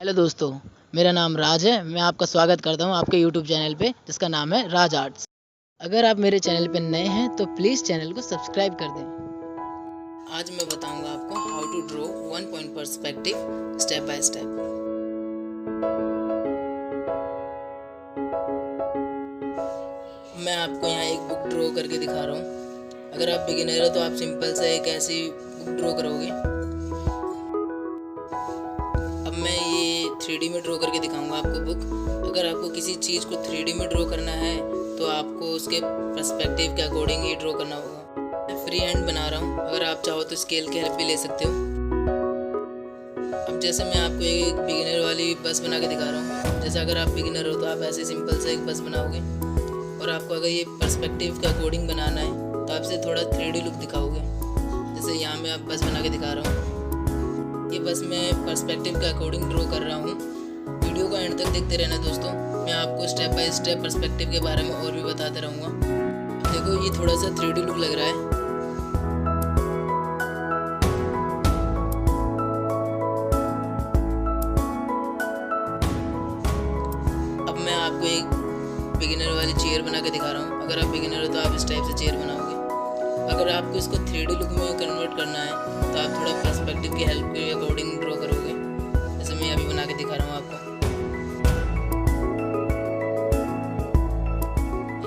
Hello दोस्तों, मेरा नाम राज है। मैं आपका स्वागत करता हूँ आपके यूट्यूब चैनल पे जिसका नाम है राज आर्ट्स। अगर आप मेरे चैनल पे नए हैं तो प्लीज़ चैनल को सब्सक्राइब कर दें। आज मैं बताऊँगा आपको how to draw one point perspective step by step. मैं आपको यहाँ एक बुक ड्रॉ करके दिखा रहा हूँ। अगर आप बिगिनर हो तो आप सिंपल से एक ऐसी बुक ड्रॉ करोगे। अब मैं ये 3D में ड्रॉ करके दिखाऊंगा आपको बुक। अगर आपको किसी चीज़ को 3D में ड्रॉ करना है तो आपको उसके पर्सपेक्टिव के अकॉर्डिंग ही ड्रॉ करना होगा। मैं फ्री हैंड बना रहा हूँ, अगर आप चाहो तो स्केल की हेल्प भी ले सकते हो। अब जैसे मैं आपको एक बिगिनर वाली बस बना के दिखा रहा हूँ। जैसे अगर आप बिगिनर हो तो आप ऐसे सिंपल से एक बस बनाओगे, और आपको अगर ये पर्सपेक्टिव के अकॉर्डिंग बनाना है तो आपसे थोड़ा 3D लुक दिखाओगे। जैसे यहाँ मैं आप बस बना के दिखा रहा हूँ। ये बस मैं पर्सपेक्टिव के अकॉर्डिंग ड्रॉ कर रहा हूँ। वीडियो को एंड तक देखते रहना दोस्तों, मैं आपको स्टेप बाय स्टेप पर्सपेक्टिव के बारे में और भी बताते रहूँगा। देखो ये थोड़ा सा 3D लुक लग रहा है। अब मैं आपको एक बिगिनर वाली चेयर बना के दिखा रहा हूँ। अगर आप बिगिनर हो तो आप इस टाइप से चेयर बनाओगे। अगर आपको इसको 3D लुक में कन्वर्ट करना है तो आप थोड़ा पर्सपेक्टिव की हेल्प के अकॉर्डिंग ड्रॉ करोगे। जैसे मैं अभी बना के दिखा रहा हूँ आपको।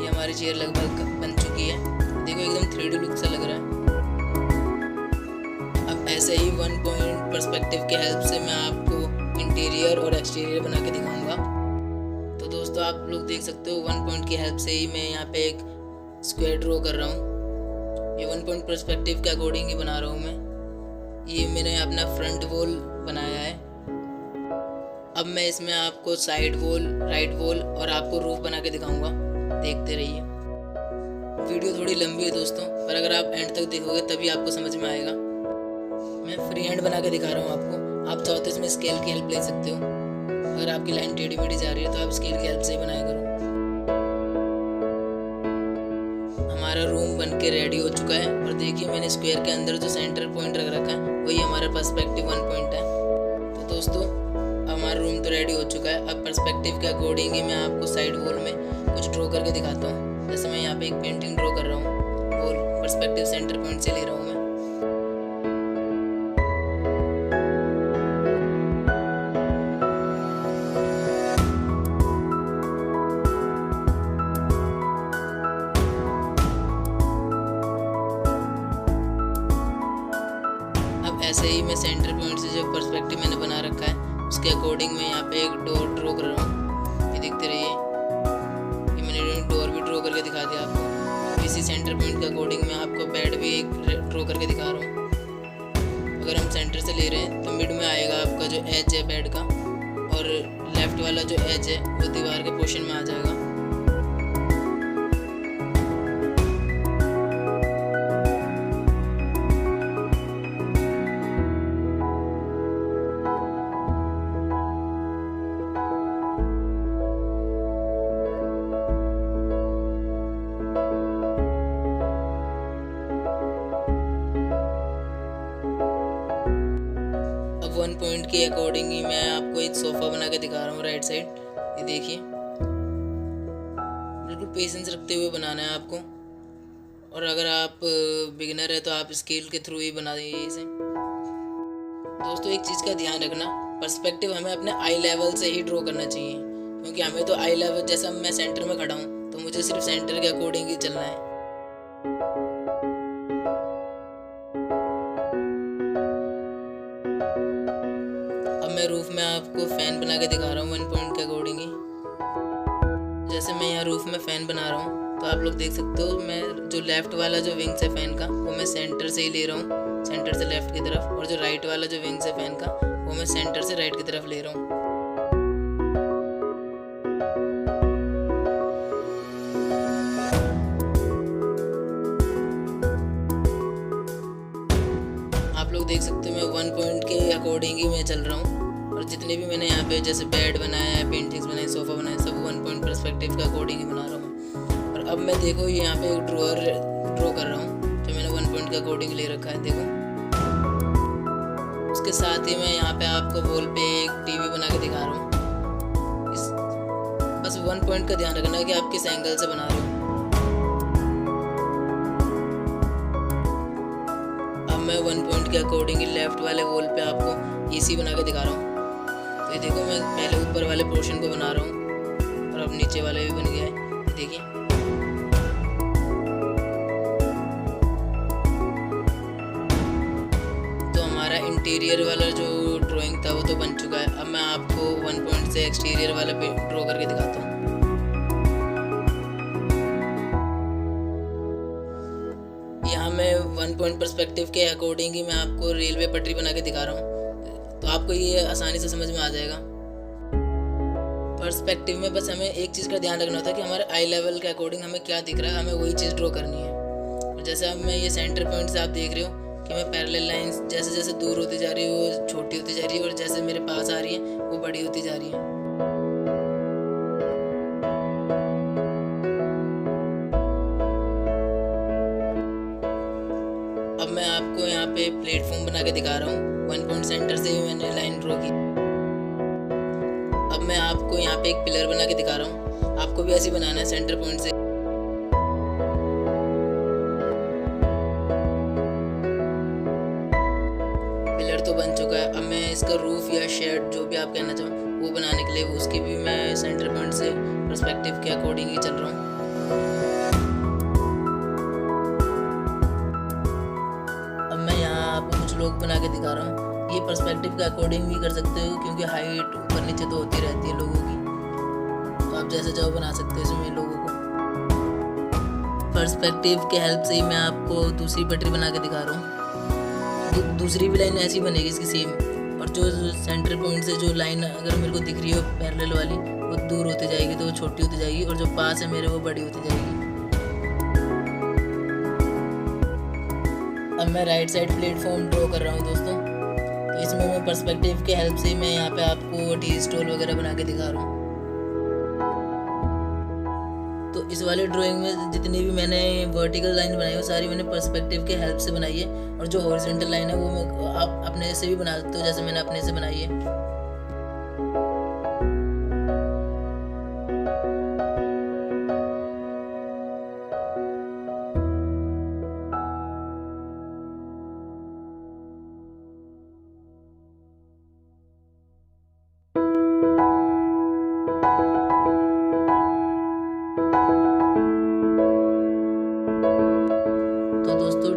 ये हमारी चेयर लगभग बन चुकी है। देखो एकदम 3D लुक सा लग रहा है। अब ऐसे ही वन पॉइंट पर्सपेक्टिव के हेल्प से मैं आपको इंटीरियर और एक्सटीरियर बना के दिखाऊंगा। तो दोस्तों आप लोग देख सकते हो वन पॉइंट की हेल्प से ही मैं यहाँ पे एक स्क्वायर ड्रॉ कर रहा हूँ। ये वन पॉइंट पर्सपेक्टिव के अकॉर्डिंग ही बना रहा हूँ मैं। ये मैंने अपना फ्रंट वॉल बनाया है। अब मैं इसमें आपको साइड वॉल, राइट वॉल और आपको रूफ बना के दिखाऊंगा। देखते रहिए। वीडियो थोड़ी लंबी है दोस्तों, पर अगर आप एंड तक देखोगे तभी आपको समझ में आएगा। मैं फ्री हैंड बना के दिखा रहा हूँ आपको। आप चाहो तो इसमें स्केल की हेल्प ले सकते हो। अगर आपकी लाइन टेढ़ी मेढ़ी जा रही है तो आप स्केल की हेल्प से ही बनाया करो। हमारा रूम बन के रेडी हो चुका है, और देखिए मैंने स्क्वायर के अंदर जो सेंटर पॉइंट रख रखा है वही हमारा पर्सपेक्टिव वन पॉइंट है। तो दोस्तों हमारा रूम तो रेडी हो चुका है। अब पर्सपेक्टिव के अकॉर्डिंग ही मैं आपको साइड वॉल में कुछ ड्रॉ करके दिखाता हूँ। जैसे मैं यहाँ पे एक पेंटिंग ड्रॉ कर रहा हूँ और पर्सपेक्टिव सेंटर पॉइंट से ले रहा हूँ मैं। ऐसे ही मैं सेंटर पॉइंट से जो पर्सपेक्टिव मैंने बना रखा है उसके अकॉर्डिंग मैं यहाँ पे एक डोर ड्रॉ कर रहा हूँ। ये देखते रहिए। ये मैंने डोर भी ड्रॉ करके दिखा दिया आपको। इसी सेंटर पॉइंट के अकॉर्डिंग मैं आपको बेड भी एक ड्रॉ करके दिखा रहा हूँ। अगर हम सेंटर से ले रहे हैं तो मिड में आएगा आपका जो एज है बेड का, और लेफ्ट वाला जो एज है वो दीवार के पोर्शन में आ जाएगा। वन पॉइंट के अकॉर्डिंग ही मैं आपको एक सोफा बना के दिखा रहा हूँ राइट साइड। ये देखिए, बिल्कुल पेशेंस रखते हुए बनाना है आपको। और अगर आप बिगिनर है तो आप स्केल के थ्रू ही बना देंगे इसे। दोस्तों एक चीज़ का ध्यान रखना, पर्सपेक्टिव हमें अपने आई लेवल से ही ड्रॉ करना चाहिए, क्योंकि हमें तो आई लेवल, जैसा मैं सेंटर में खड़ा हूँ तो मुझे सिर्फ सेंटर के अकॉर्डिंग ही चलना है। मैं रूफ में आपको फैन बना के दिखा रहा हूँ वन पॉइंट के अकॉर्डिंग ही। जैसे मैं यहाँ रूफ में फ़ैन बना रहा हूँ तो आप लोग देख सकते हो, मैं जो लेफ़्ट वाला जो विंग्स है फ़ैन का वो मैं सेंटर से ही ले रहा हूँ, सेंटर से लेफ़्ट की तरफ, और जो राइट वाला जो विंग्स है फ़ैन का वो मैं सेंटर से राइट की तरफ ले रहा हूँ। आप लोग देख सकते हो मैं वन पॉइंट के अकॉर्डिंग ही मैं चल रहा हूँ। और जितने भी मैंने यहाँ पे जैसे बेड बनाया है, पेंटिंग्स बनाए, सोफ़ा बनाया, सब वन पॉइंट पर्सपेक्टिव के अकॉर्डिंग ही बना रहा हूँ मैं। और अब मैं देखो यहाँ पे एक ड्रॉअर ड्रॉ कर रहा हूँ जो मैंने वन पॉइंट के अकॉर्डिंग ले रखा है। देखो उसके साथ ही मैं यहाँ पे आपको वॉल पे एक टीवी बना के 1 पॉइंट का ध्यान रखना है कि आप किस एंगल से बना रहे हो। अब मैं 1 पॉइंट के अकॉर्डिंग लेफ्ट वाले वॉल पे आपको ईसी बना के दिखा रहा हूँ। तो ये देखो, मैं पहले ऊपर वाले पोर्शन को बना रहा हूँ और अब नीचे वाले भी बन गया है, देखिए। तो हमारा इंटीरियर वाला जो ड्राइंग था वो तो बन चुका है। अब मैं आपको 1 पॉइंट से एक्सटीरियर वाला पे ड्रॉ करके दिखाता हूँ। यहाँ मैं 1 पॉइंट पर्सपेक्टिव के अकॉर्डिंग ही मैं आपको रेलवे पटरी बना के दिखा रहा हूँ, तो आपको ये आसानी से समझ में आ जाएगा। पर्सपेक्टिव में बस हमें एक चीज़ का ध्यान रखना होता है कि हमारे आई लेवल के अकॉर्डिंग हमें क्या दिख रहा है, हमें वही चीज़ ड्रॉ करनी है। और जैसे अब मैं ये सेंटर पॉइंट से आप देख रहे हो कि मैं पैरेलल लाइंस जैसे जैसे दूर होती जा रही है वो छोटी होती जा रही है, और जैसे मेरे पास आ रही है वो बड़ी होती जा रही है। अब मैं आपको यहाँ पे प्लेटफॉर्म बना के दिखा रहा हूँ। 1 पॉइंट सेंटर से ही मैंने लाइन ड्रॉ की। अब मैं आपको यहाँ पे एक पिलर बना के दिखा रहा हूँ। आपको भी ऐसे बनाना है सेंटर पॉइंट से। पिलर तो बन चुका है। अब मैं इसका रूफ या शेड जो भी आप कहना चाहो वो बनाने के लिए उसकी भी मैं सेंटर पॉइंट से पर्सपेक्टिव के अकॉर्डिंग ही चल रहा हूँ। अब मैं यहाँ आपको कुछ लोग बना के दिखा रहा हूँ। ये पर्सपेक्टिव के अकॉर्डिंग भी कर सकते हो, क्योंकि हाइट ऊपर नीचे तो होती रहती है लोगों की, तो आप जैसे चाहो बना सकते हो इसमें लोगों को। पर्सपेक्टिव के हेल्प से ही मैं आपको दूसरी पटरी बना के दिखा रहा हूँ। दूसरी भी लाइन ऐसी बनेगी इसकी सेम, और जो सेंटर पॉइंट से जो लाइन अगर मेरे को दिख रही हो पैरेलल वाली वो दूर होती जाएगी तो वो छोटी होती जाएगी, और जो पास है मेरे वो बड़ी होती जाएगी। अब मैं राइट साइड प्लेटफॉर्म ड्रॉ कर रहा हूँ दोस्तों। तो इसमें मैं पर्सपेक्टिव के हेल्प से मैं यहाँ पे आपको टी स्टॉल वगैरह बना के दिखा रहा हूँ। तो इस वाले ड्राइंग में जितनी भी मैंने वर्टिकल लाइन बनाई है वो सारी मैंने पर्सपेक्टिव के हेल्प से बनाई है, और जो हॉरिजॉन्टल लाइन है वो आप अपने से भी बना सकते हो, जैसे मैंने अपने से बनाई है।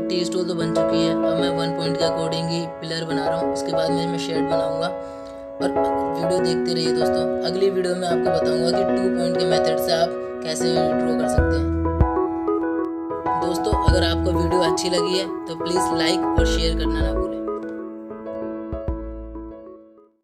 टी स्टॉल तो बन चुकी है। अब मैं 1 पॉइंट के अकॉर्डिंग ही पिलर बना रहा हूँ। उसके बाद में मैं शेड बनाऊंगा, और वीडियो देखते रहिए दोस्तों। अगली वीडियो में आपको बताऊंगा कि 2 पॉइंट के मेथड से आप कैसे ड्रॉ कर सकते हैं। दोस्तों, अगर आपको वीडियो अच्छी लगी है तो प्लीज़ लाइक और शेयर करना ना भूलें।